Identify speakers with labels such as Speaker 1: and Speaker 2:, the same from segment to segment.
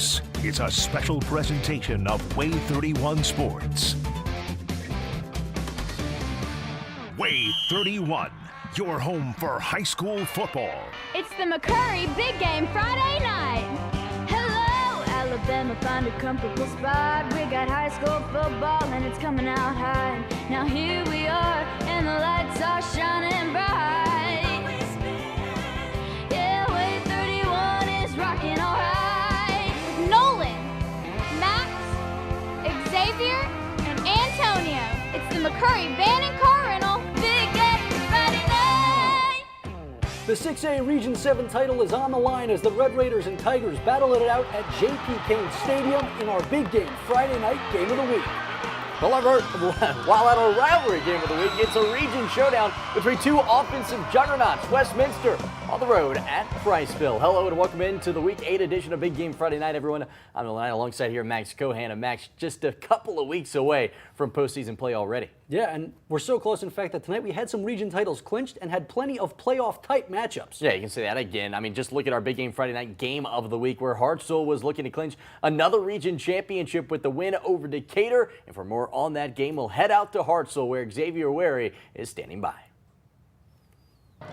Speaker 1: This is a special presentation of WAAY 31 Sports. WAAY 31, your home for high school football.
Speaker 2: It's the McCurry Big Game Friday night. Hello, Alabama, find a comfortable spot. We got high school football and it's coming out high. Now here we are and the lights are shining bright. Yeah, WAAY 31 is rocking all right. Nolan, Max, Xavier, and Antonio. It's the McCurry Band and Car Rental Big Game Friday night.
Speaker 3: The 6A Region 7 title is on the line as the Red Raiders and Tigers battle it out at J.P. Kane Stadium in our big game Friday night game of the week.
Speaker 4: While at our rivalry game of the week, it's a region showdown between two offensive juggernauts. Westminster on the road at Priceville. Hello and welcome into the Week 8 edition of Big Game Friday Night, everyone. I'm the line alongside here Max Cohan, and Max just a couple of weeks away from postseason play already. Yeah, and we're so close, in fact, that tonight we had some region titles clinched and had plenty of playoff-type matchups. Yeah, you can say that again. I mean, just look at our Big Game Friday Night game of the week where Hartselle was looking to clinch another region championship with the win over Decatur. And for more on that game, we'll head out to Hartselle where Xavier WAAY is standing by.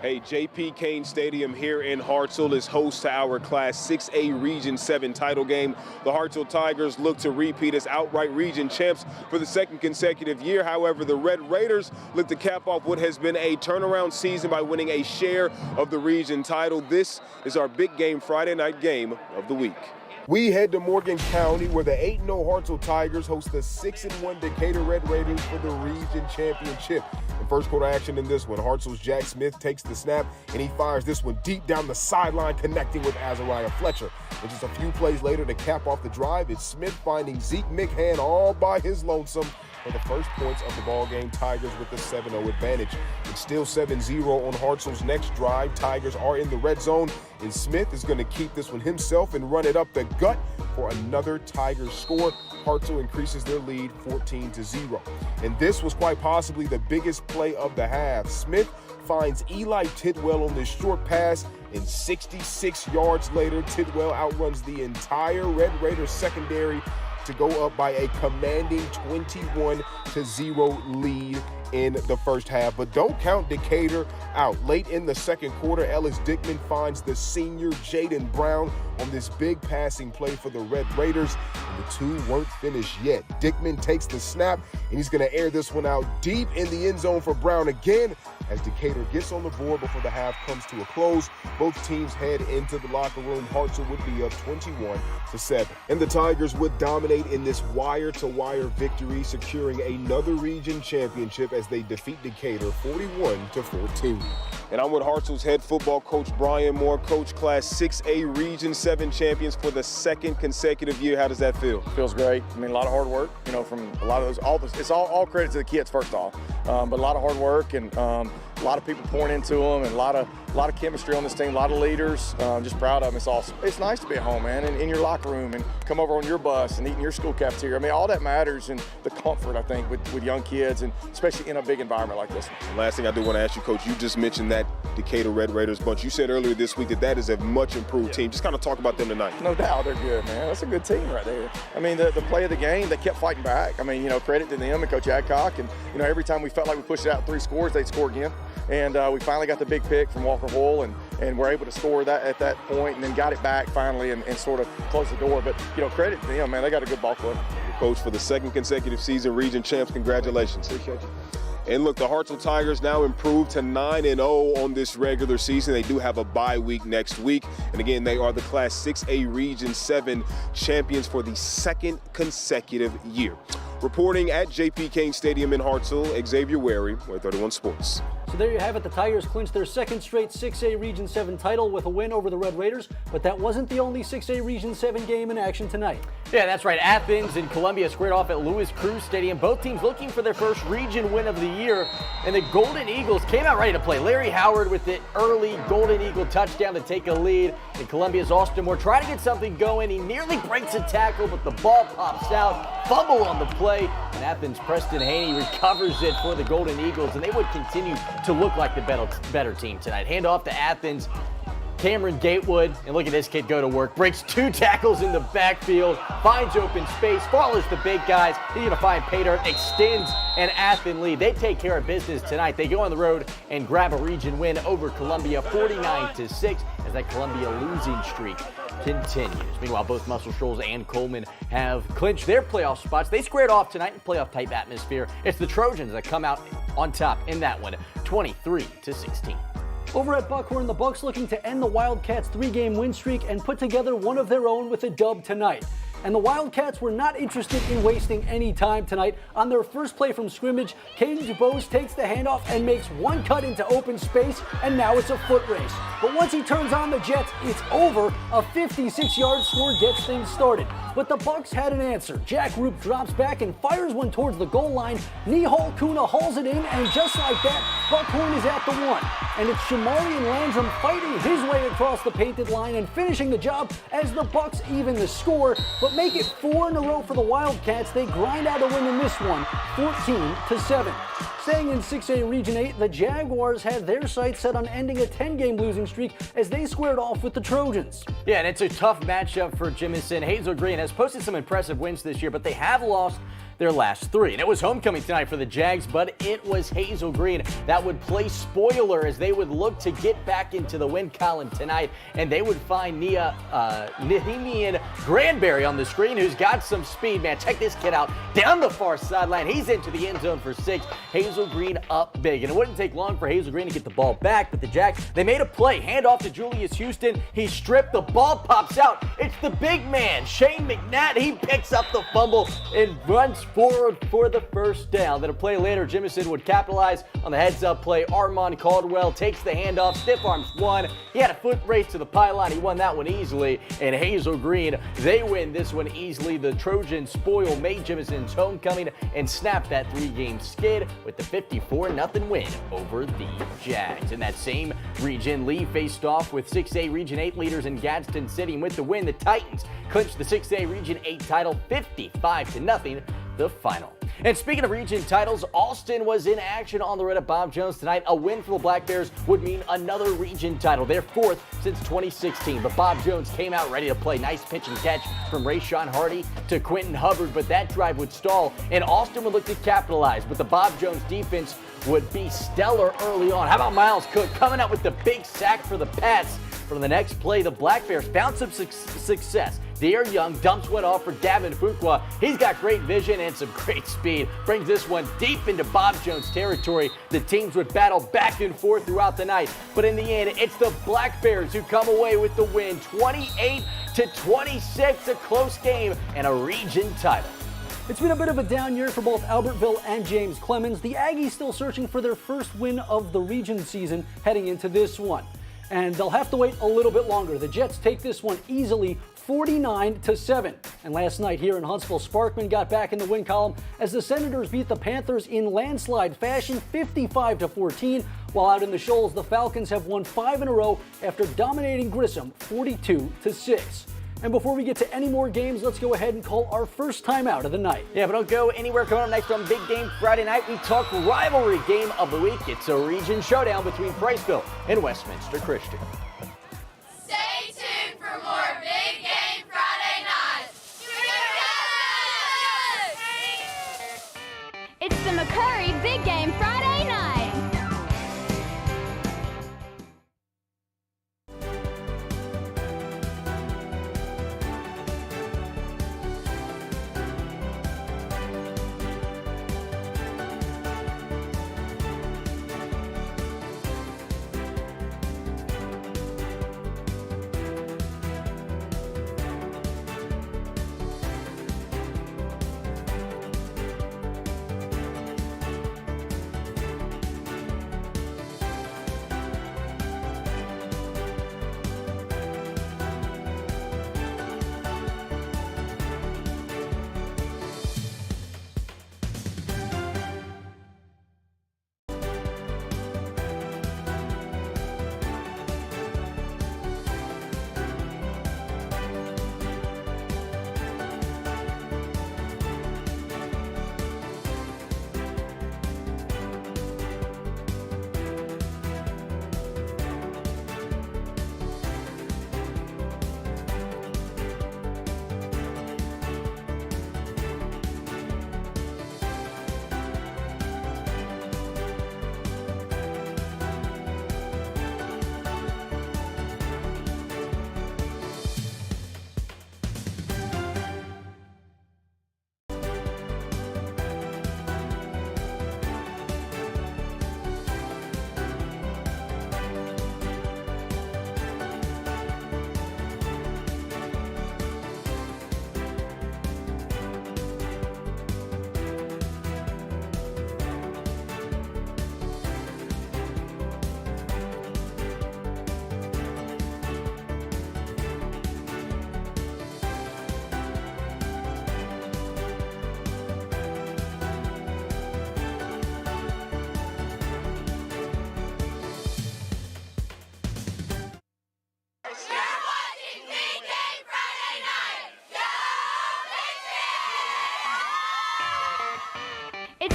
Speaker 5: Hey, J.P. Kane Stadium here in Hartselle is host to our Class 6A Region 7 title game. The Hartselle Tigers look to repeat as outright region champs for the second consecutive year. However, the Red Raiders look to cap off what has been a turnaround season by winning a share of the region title. This is our Big Game Friday Night game of the week. We head to Morgan County where the 8-0 Hartselle Tigers host the 6-1 Decatur Red Raiders for the region championship. In first quarter action in this one, Hartselle's Jack Smith takes the snap and he fires this one deep down the sideline, connecting with Azariah Fletcher. And just a few plays later to cap off the drive, it's Smith finding Zeke McHann all by his lonesome for the first points of the ball game. Tigers with the 7-0 advantage. It's still 7-0 on Hartselle's next drive. Tigers are in the red zone, and Smith is going to keep this one himself and run it up the gut for another Tigers score. Hartselle increases their lead 14-0. And this was quite possibly the biggest play of the half. Smith finds Eli Tidwell on this short pass, and 66 yards later, Tidwell outruns the entire Red Raiders secondary to go up by a commanding 21-0 lead in the first half. But don't count Decatur out. Late in the second quarter, Ellis Dickman finds the senior Jaden Brown on this big passing play for the Red Raiders, and the two weren't finished yet. Dickman takes the snap, and he's going to air this one out deep in the end zone for Brown again as Decatur gets on the board before the half comes to a close. Both teams head into the locker room. Hartselle would be up 21-7. And the Tigers would dominate in this wire-to-wire victory, securing another region championship as they defeat Decatur 41-14. And I'm with Hartselle's head football coach Brian Moore. Coach, Class 6A Region 7 champions for the second consecutive year. How does that feel?
Speaker 6: Feels great. I mean, a lot of hard work, you know, from a lot of those. It's all credit to the kids first off, but a lot of hard work and a lot of people pouring into them, and a lot of chemistry on this team, a lot of leaders. Just proud of them. It's awesome. It's nice to be at home, man, and in your locker room, and come over on your bus and eat in your school cafeteria. I mean, all that matters, and the comfort, I think, with young kids, and especially in a big environment like this one.
Speaker 5: And last thing I do want to ask you, Coach, you just mentioned that Decatur Red Raiders bunch. You said earlier this week that is a much improved team. Just kind of talk about them tonight.
Speaker 6: No doubt, they're good, man. That's a good team right there. I mean, the play of the game, they kept fighting back. I mean, you know, credit to them and Coach Adcock, and you know, every time we felt like we pushed it out 3 scores, they'd score again. And we finally got the big pick from Walker Hull, and we're able to score that at that point, and then got it back finally and sort of closed the door. But, you know, credit to them, man. They got a good ball club.
Speaker 5: Coach, for the second consecutive season, region champs, congratulations.
Speaker 6: Appreciate you.
Speaker 5: And look, the Hartselle Tigers now improved to 9-0 on this regular season. They do have a bye week next week. And again, they are the Class 6A Region 7 champions for the second consecutive year. Reporting at J.P. Kane Stadium in Hartselle, Xavier WAAY, WAAY 31 Sports.
Speaker 3: So there you have it. The Tigers clinched their second straight 6A Region 7 title with a win over the Red Raiders, but that wasn't the only 6A Region 7 game in action tonight.
Speaker 4: Yeah, that's right. Athens and Columbia squared off at Louis Cruz Stadium. Both teams looking for their first region win of the year, and the Golden Eagles came out ready to play. Larry Howard with the early Golden Eagle touchdown to take a lead, and Columbia's Austin Moore trying to get something going. He nearly breaks a tackle, but the ball pops out. Fumble on the play, and Athens' Preston Haney recovers it for the Golden Eagles, and they would continue to look like the better team tonight. Hand off to Athens. Cameron Gatewood, and look at this kid go to work, breaks 2 tackles in the backfield, finds open space, follows the big guys. He's going to find pay dirt, extends an Athens lead. They take care of business tonight. They go on the road and grab a region win over Columbia 49-6 as that Columbia losing streak continues. Meanwhile, both Muscle Shoals and Coleman have clinched their playoff spots. They squared off tonight in playoff type atmosphere. It's the Trojans that come out on top in that one, 23-16.
Speaker 3: Over at Buckhorn, the Bucks looking to end the Wildcats' 3-game win streak and put together one of their own with a dub tonight. And the Wildcats were not interested in wasting any time tonight. On their first play from scrimmage, Caden Dubose takes the handoff and makes one cut into open space, and now it's a foot race. But once he turns on the Jets, it's over. A 56-yard score gets things started. But the Bucks had an answer. Jack Roop drops back and fires one towards the goal line. Nihal Kuna hauls it in, and just like that, Buckhorn is at the 1. And it's Shamarian Lansom fighting his way across the painted line and finishing the job as the Bucks even the score. But make it 4 in a row for the Wildcats. They grind out a win in this one, 14-7. Staying in 6A Region 8, the Jaguars had their sights set on ending a 10-game losing streak as they squared off with the Trojans.
Speaker 4: Yeah, and it's a tough matchup for Jemison. Hazel Green has posted some impressive wins this year, but they have lost their last 3. And it was homecoming tonight for the Jags, but it was Hazel Green that would play spoiler as they would look to get back into the win column tonight. And they would find Nehemian Granberry on the screen, who's got some speed. Man, check this kid out. Down the far sideline, he's into the end zone for 6. Hazel Green up big. And it wouldn't take long for Hazel Green to get the ball back, but the Jags, they made a play. Hand off to Julius Houston. He stripped. The ball pops out. It's the big man, Shane McNatt. He picks up the fumble and runs forward for the first down. Then a play later, Jemison would capitalize on the heads-up play. Armand Caldwell takes the handoff. Stiff arms one. He had a foot race to the pylon. He won that one easily. And Hazel Green, they win this one easily. The Trojans spoil made Jemison's homecoming and snap that 3-game skid with the 54-0 win over the Jags. In that same region, Lee faced off with 6A Region 8 leaders in Gadsden City. And with the win, the Titans clinched the 6A Region 8 title 55-0. The final. And speaking of region titles, Alston was in action on the road at Bob Jones tonight. A win for the Black Bears would mean another region title, their 4th since 2016. But Bob Jones came out ready to play. Nice pitch and catch from Rayshawn Hardy to Quentin Hubbard, but that drive would stall, and Alston would look to capitalize. But the Bob Jones defense would be stellar early on. How about Miles Cook coming out with the big sack for the Pats? From the next play, the Black Bears found some success. Dear Young dumps one off for Gavin Fuqua. He's got great vision and some great speed. Brings this one deep into Bob Jones territory. The teams would battle back and forth throughout the night. But in the end, it's the Black Bears who come away with the win. 28-26, a close game and a region title.
Speaker 3: It's been a bit of a down year for both Albertville and James Clemens. The Aggies still searching for their first win of the region season heading into this one. And they'll have to wait a little bit longer. The Jets take this one easily, 49-7. And last night here in Huntsville, Sparkman got back in the win column as the Senators beat the Panthers in landslide fashion, 55-14. While out in the Shoals, the Falcons have won 5 in a row after dominating Grissom, 42-6. And before we get to any more games, let's go ahead and call our first timeout of the night.
Speaker 4: Yeah, but don't go anywhere. Coming up next on Big Game Friday night, we talk rivalry game of the week. It's a region showdown between Priceville and Westminster Christian.
Speaker 2: Stay tuned for more Big Game Friday night. It's the McCurry Big Game Friday night.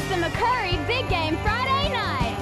Speaker 2: It's the McCurry Big Game Friday night.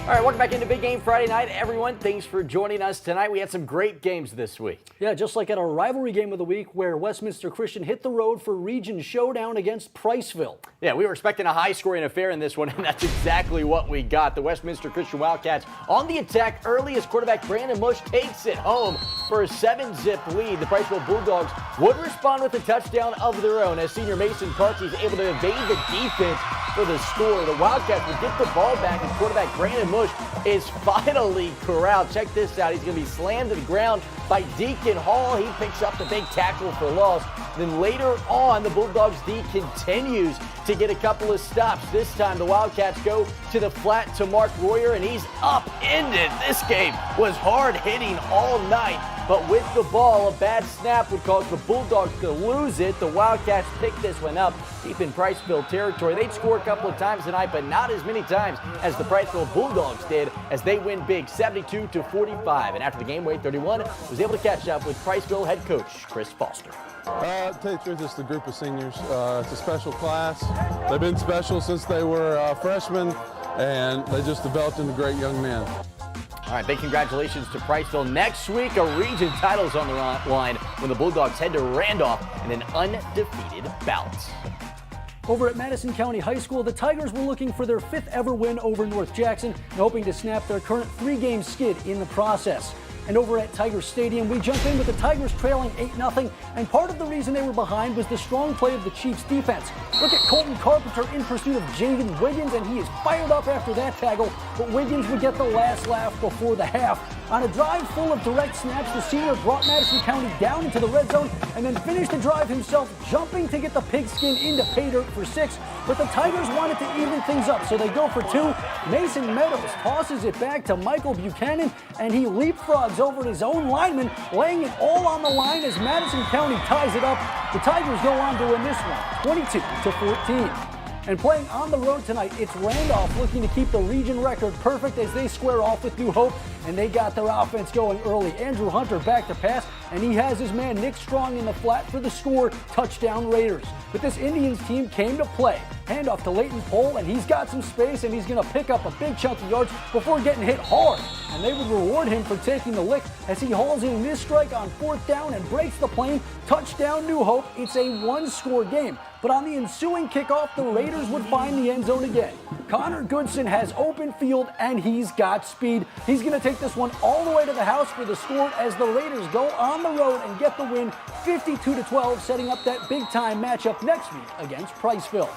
Speaker 4: All right, welcome back into Big Game Friday night, everyone. Thanks for joining us tonight. We had some great games this week.
Speaker 3: Yeah, just like at our rivalry game of the week where Westminster Christian hit the road for region showdown against Priceville.
Speaker 4: Yeah, we were expecting a high-scoring affair in this one, and that's exactly what we got. The Westminster Christian Wildcats on the attack early as quarterback Brandon Mush takes it home for a 7-zip lead. The Priceville Bulldogs would respond with a touchdown of their own as senior Mason Parks is able to evade the defense for the score. The Wildcats would get the ball back as quarterback Brandon Mush is finally corralled. Check this out. He's going to be slammed to the ground by Deacon Hall. He picks up the big tackle for loss. Then later on, the Bulldogs D continues to get a couple of stops. This time, the Wildcats go to the flat to Mark Royer, and he's upended. This game was hard hitting all night, but with the ball, a bad snap would cause the Bulldogs to lose it. The Wildcats pick this one up deep in Priceville territory. They'd score a couple of times tonight, but not as many times as the Priceville Bulldogs did as they win big 72-45. And after the game, WAAY 31 was able to catch up with Priceville head coach Chris Foster.
Speaker 7: To tell you the truth, it's the group of seniors. It's a special class. They've been special since they were freshmen, and they just developed into great young men.
Speaker 4: All right, big congratulations to Priceville. Next week, a region title's on the line when the Bulldogs head to Randolph in an undefeated bout.
Speaker 3: Over at Madison County High School, the Tigers were looking for their 5th ever win over North Jackson and hoping to snap their current 3-game skid in the process. And over at Tiger Stadium, we jump in with the Tigers trailing 8-0, and part of the reason they were behind was the strong play of the Chiefs' defense. Look at Colton Carpenter in pursuit of Jaden Wiggins, and he is fired up after that tackle, but Wiggins would get the last laugh before the half. On a drive full of direct snaps, the senior brought Madison County down into the red zone and then finished the drive himself, jumping to get the pigskin into pay dirt for 6. But the Tigers wanted to even things up, so they go for 2. Mason Meadows tosses it back to Michael Buchanan, and he leapfrogs over his own lineman, laying it all on the line as Madison County ties it up. The Tigers go on to win this one, 22-14. And playing on the road tonight, it's Randolph looking to keep the region record perfect as they square off with New Hope, and they got their offense going early. Andrew Hunter back to pass, and he has his man Nick Strong in the flat for the score, touchdown Raiders. But this Indians team came to play. Handoff to Leighton Pohl, and he's got some space, and he's going to pick up a big chunk of yards before getting hit hard. And they would reward him for taking the lick as he hauls in this strike on 4th down and breaks the plane. Touchdown New Hope. It's a 1-score game. But on the ensuing kickoff, the Raiders would find the end zone again. Connor Goodson has open field, and he's got speed. He's going to take this one all the way to the house for the score as the Raiders go on the road and get the win 52-12, setting up that big-time matchup next week against Priceville.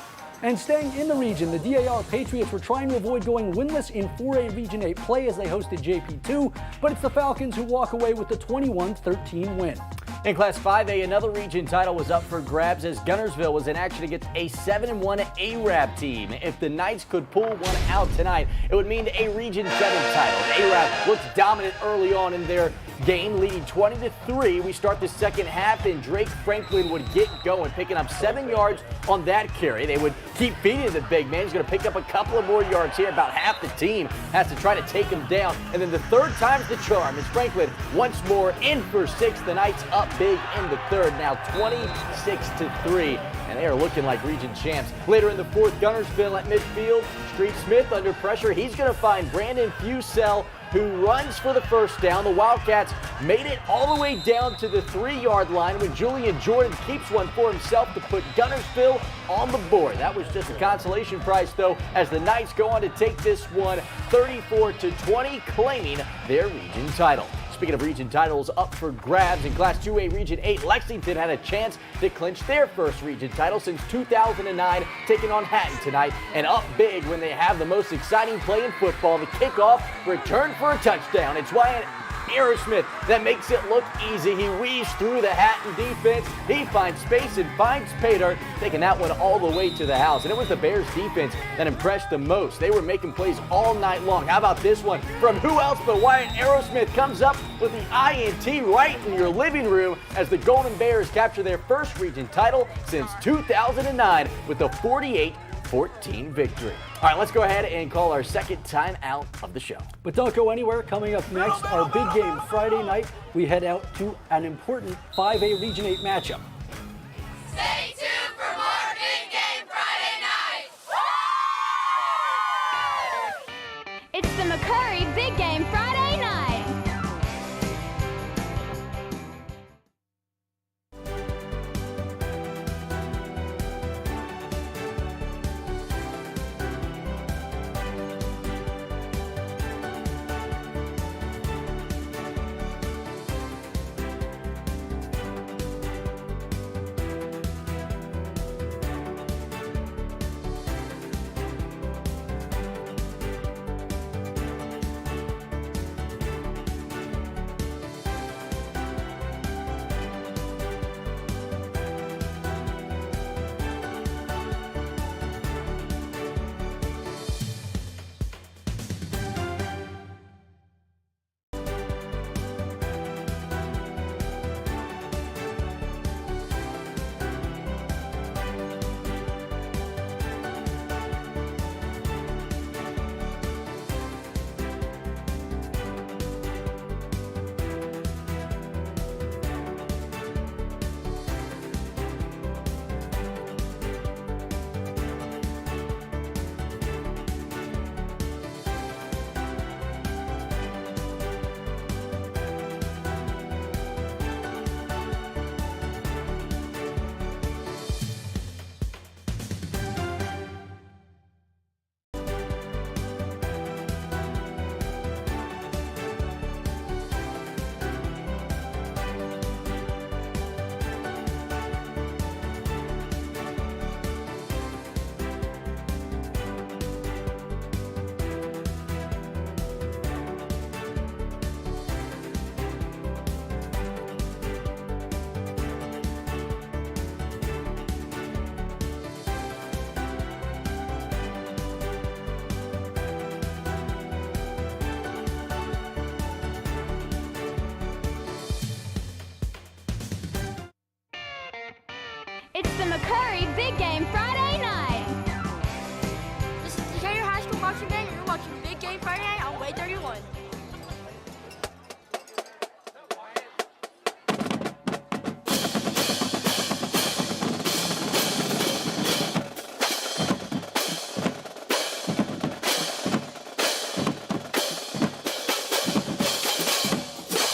Speaker 3: And staying in the region, the DAR Patriots were trying to avoid going winless in 4A Region 8 play as they hosted JP2, but it's the Falcons who walk away with the 21-13 win.
Speaker 4: In Class 5A, another region title was up for grabs as Gunnersville was in action against a 7-1 ARAB team. If the Knights could pull one out tonight, it would mean a Region 7 title. ARAB looked dominant early on in their game, leading 20-3. We start the second half, and Drake Franklin would get going, picking up 7 yards on that carry. They would keep feeding the big man. He's going to pick up a couple of more yards here. About half the team has to try to take him down. And then the third time's the charm as Franklin once more in for 6. The Knights up big in the third, now 26-3. And they are looking like region champs. Later in the fourth, Gunnersville at midfield. Street Smith under pressure. He's going to find Brandon Fusell, who runs for the first down. The Wildcats made it all the way down to the 3-yard line when Julian Jordan keeps one for himself to put Gunnersville on the board. That was just a consolation prize, though, as the Knights go on to take this one 34-20, claiming their region title. Speaking of region titles up for grabs, in Class 2A Region 8, Lexington had a chance to clinch their first region title since 2009, taking on Hatton tonight, and up big when they have the most exciting play in football, the kickoff return for a touchdown. It's Wyatt Aerosmith that makes it look easy. He weaves through the Hatton defense. He finds space and finds pay dirt, taking that one all the way to the house. And it was the Bears defense that impressed the most. They were making plays all night long. How about this one from who else but Wyatt Aerosmith comes up with the INT right in your living room as the Golden Bears capture their first region title since 2009 with a 48-14 victory. All right, let's go ahead and call our second time out of the show.
Speaker 3: But don't go anywhere. Coming up next, our big game Friday night, we head out to an important 5A Region 8 matchup.
Speaker 8: Stay tuned for more Big Game Friday night.
Speaker 2: It's the McCurry Big Game Friday night.
Speaker 8: This is Decatur High School Marching Band, and you're watching Big Game Friday night on WAAY 31.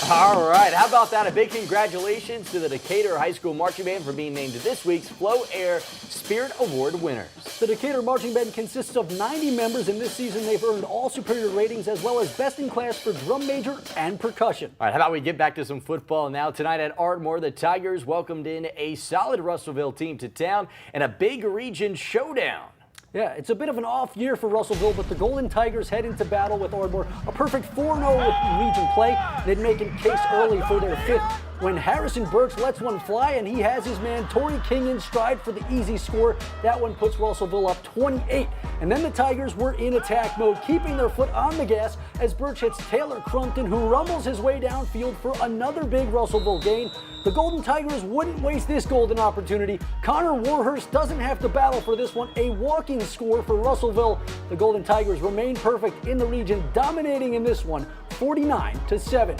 Speaker 4: All right, how about that? A big congratulations to the Decatur High School Marching Band for being named this week's Flow Air Spirit Award winners.
Speaker 3: The Decatur Marching Band consists of 90 members, and this season they've earned all superior ratings as well as best in class for drum major and percussion.
Speaker 4: All right, how about we get back to some football now? Tonight at Ardmore, the Tigers welcomed in a solid Russellville team to town and a big region showdown.
Speaker 3: Yeah, it's a bit of an off year for Russellville, but the Golden Tigers head into battle with Ardmore. A perfect 4-0 with region play. They'd make a case early for their fifth when Harrison Birch lets one fly, and he has his man Torrey King in stride for the easy score. That one puts Russellville up 28. And then the Tigers were in attack mode, keeping their foot on the gas as Birch hits Taylor Crumpton, who rumbles his way downfield for another big Russellville gain. The Golden Tigers wouldn't waste this golden opportunity. Connor Warhurst doesn't have to battle for this one. A walking score for Russellville. The Golden Tigers remain perfect in the region, dominating in this one, 49-7.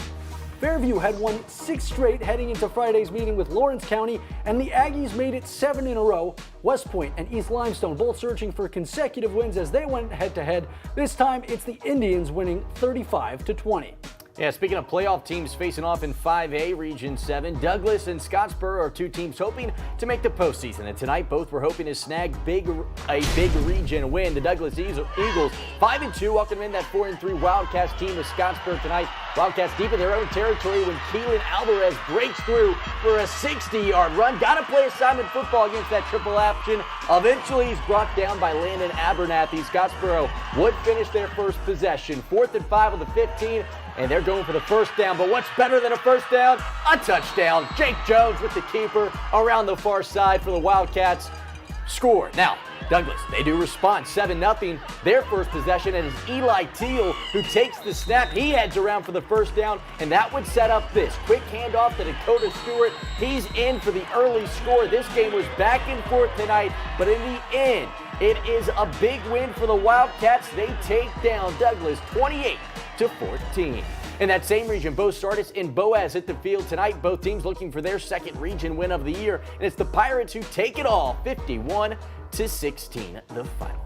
Speaker 3: Fairview had won 6 straight heading into Friday's meeting with Lawrence County, and the Aggies made it 7 in a row. West Point and East Limestone both searching for consecutive wins as they went head-to-head. This time, it's the Indians winning 35-20.
Speaker 4: Yeah, speaking of playoff teams facing off in 5A Region 7, Douglas and Scottsboro are two teams hoping to make the postseason. And tonight, both were hoping to snag a big region win. The Douglas Eagles 5-2 welcome in that 4-3 Wildcats team to Scottsboro tonight. Wildcats deep in their own territory when Keelan Alvarez breaks through for a 60-yard run. Got to play assignment football against that triple option. Eventually, he's brought down by Landon Abernathy. Scottsboro would finish their first possession. 4th and 5 on the 15. And they're going for the first down. But what's better than a first down? A touchdown. Jake Jones with the keeper around the far side for the Wildcats. Score. Now, Douglas, they do respond. 7-0. Their first possession, and it's Eli Teal who takes the snap. He heads around for the first down, and that would set up this. Quick handoff to Dakota Stewart. He's in for the early score. This game was back and forth tonight, but in the end, it is a big win for the Wildcats. They take down Douglas 28-14. In that same region, Bo Sardis and Boaz hit the field tonight. Both teams looking for their second region win of the year. And it's the Pirates who take it all, 51-16, the final.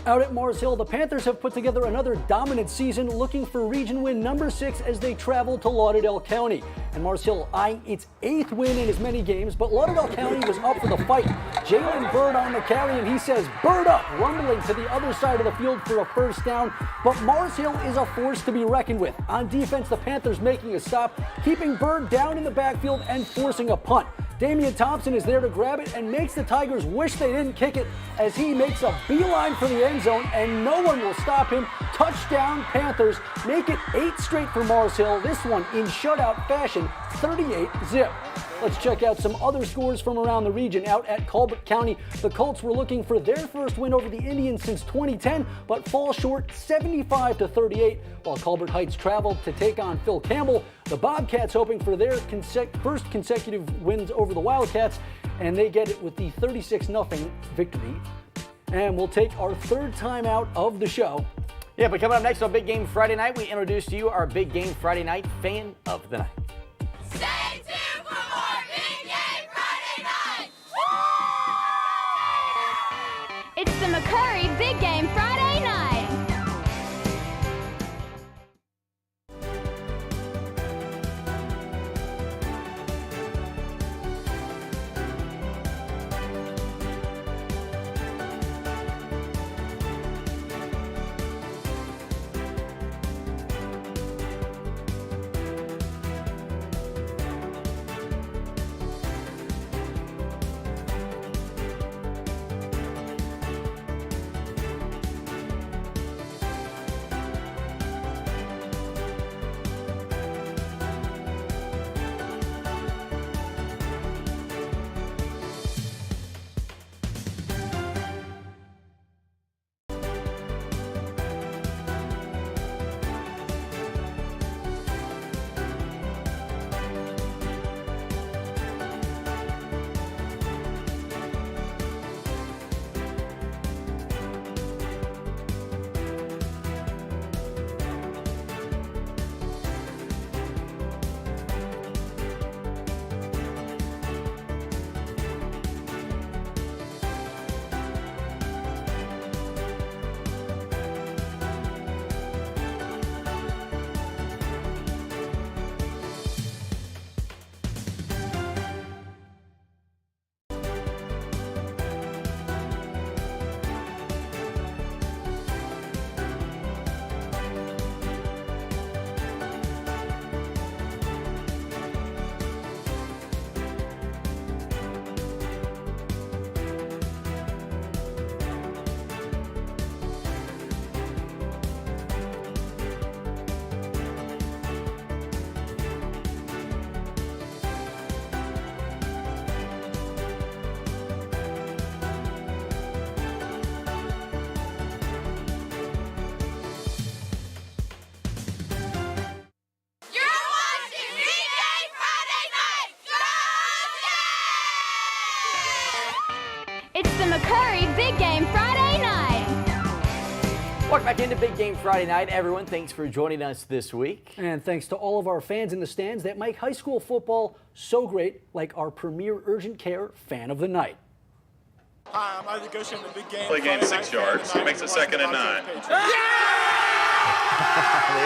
Speaker 3: Out at Mars Hill, the Panthers have put together another dominant season, looking for region win number 6 as they travel to Lauderdale County. And Mars Hill eyeing its 8th win in as many games, but Lauderdale County was up for the fight. Jalen Bird on the carry, and he says, "Bird up," rumbling to the other side of the field for a first down. But Mars Hill is a force to be reckoned with. On defense, the Panthers making a stop, keeping Bird down in the backfield and forcing a punt. Damian Thompson is there to grab it and makes the Tigers wish they didn't kick it as he makes a beeline for the end zone, and no one will stop him. Touchdown Panthers, make it 8 straight for Mars Hill. This one in shutout fashion, 38-0. Let's check out some other scores from around the region. Out at Colbert County, the Colts were looking for their first win over the Indians since 2010, but fall short 75-38. While Colbert Heights traveled to take on Phil Campbell, the Bobcats hoping for their first consecutive wins over the Wildcats, and they get it with the 36-0 victory. And we'll take our third time out of the show.
Speaker 4: Yeah, but coming up next on Big Game Friday Night, we introduce to you our Big Game Friday Night Fan of the Night.
Speaker 2: Stay tuned for more Big Game Friday night! It's the McCurry Big Game Friday night! It's the McCurry Big Game Friday night.
Speaker 4: Welcome back into Big Game Friday night, everyone. Thanks for joining us this week.
Speaker 3: And thanks to all of our fans in the stands that make high school football so great, like our premier urgent care fan of the night.
Speaker 9: Hi, I'm Isaac Goshen, the Big Game.
Speaker 10: Play game 6 yards. He makes it 2nd and 9.
Speaker 4: There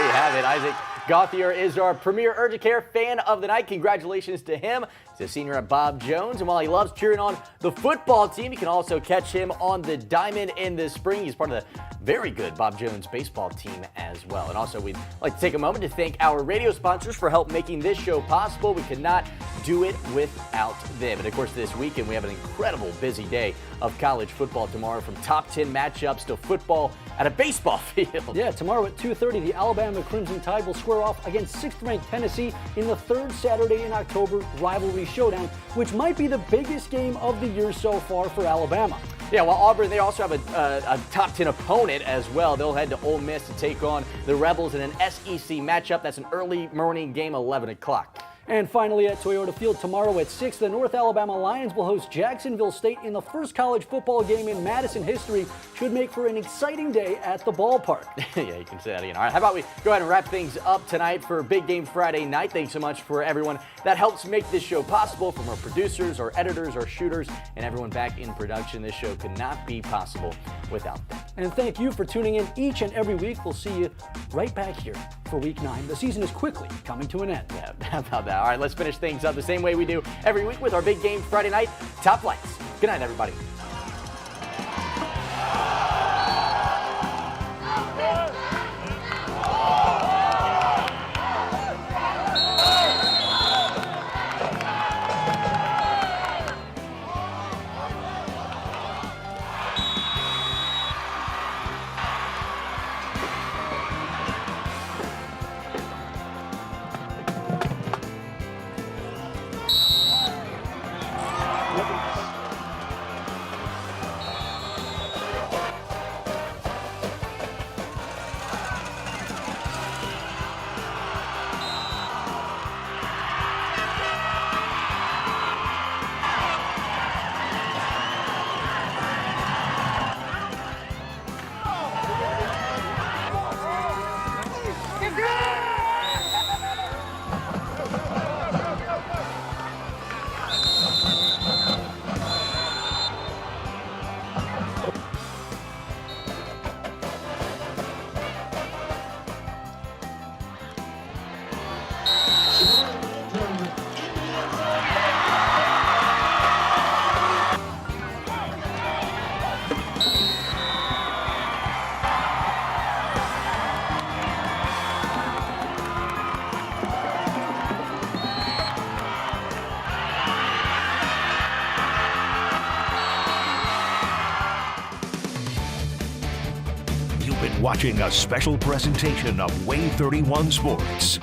Speaker 4: you have it. Isaac Gauthier is our premier urgent care fan of the night. Congratulations to him. He's a senior at Bob Jones, and while he loves cheering on the football team, you can also catch him on the diamond in the spring. He's part of the very good Bob Jones baseball team as well. And also, we'd like to take a moment to thank our radio sponsors for help making this show possible. We could not do it without them. And of course, this weekend we have an incredible busy day of college football tomorrow, from top 10 matchups to football at a baseball field.
Speaker 3: Yeah, tomorrow at 2:30, the Alabama Crimson Tide will square off against 6th-ranked Tennessee in the third Saturday in October rivalry showdown, which might be the biggest game of the year so far for Alabama.
Speaker 4: Yeah, well, Auburn, they also have a top 10 opponent as well. They'll head to Ole Miss to take on the Rebels in an SEC matchup. That's an early morning game, 11 o'clock.
Speaker 3: And finally, at Toyota Field tomorrow at 6, the North Alabama Lions will host Jacksonville State in the first college football game in Madison history. Should make for an exciting day at the ballpark.
Speaker 4: Yeah, you can say that again. All right, how about we go ahead and wrap things up tonight for Big Game Friday night. Thanks so much for everyone that helps make this show possible, from our producers, our editors, our shooters, and everyone back in production. This show could not be possible without them.
Speaker 3: And thank you for tuning in each and every week. We'll see you right back here for Week 9. The season is quickly coming to an end.
Speaker 4: Yeah, how about that? All right, let's finish things up the same way we do every week with our Big Game Friday night top flights. Good night, everybody.
Speaker 1: Watching a special presentation of WAAY 31 Sports.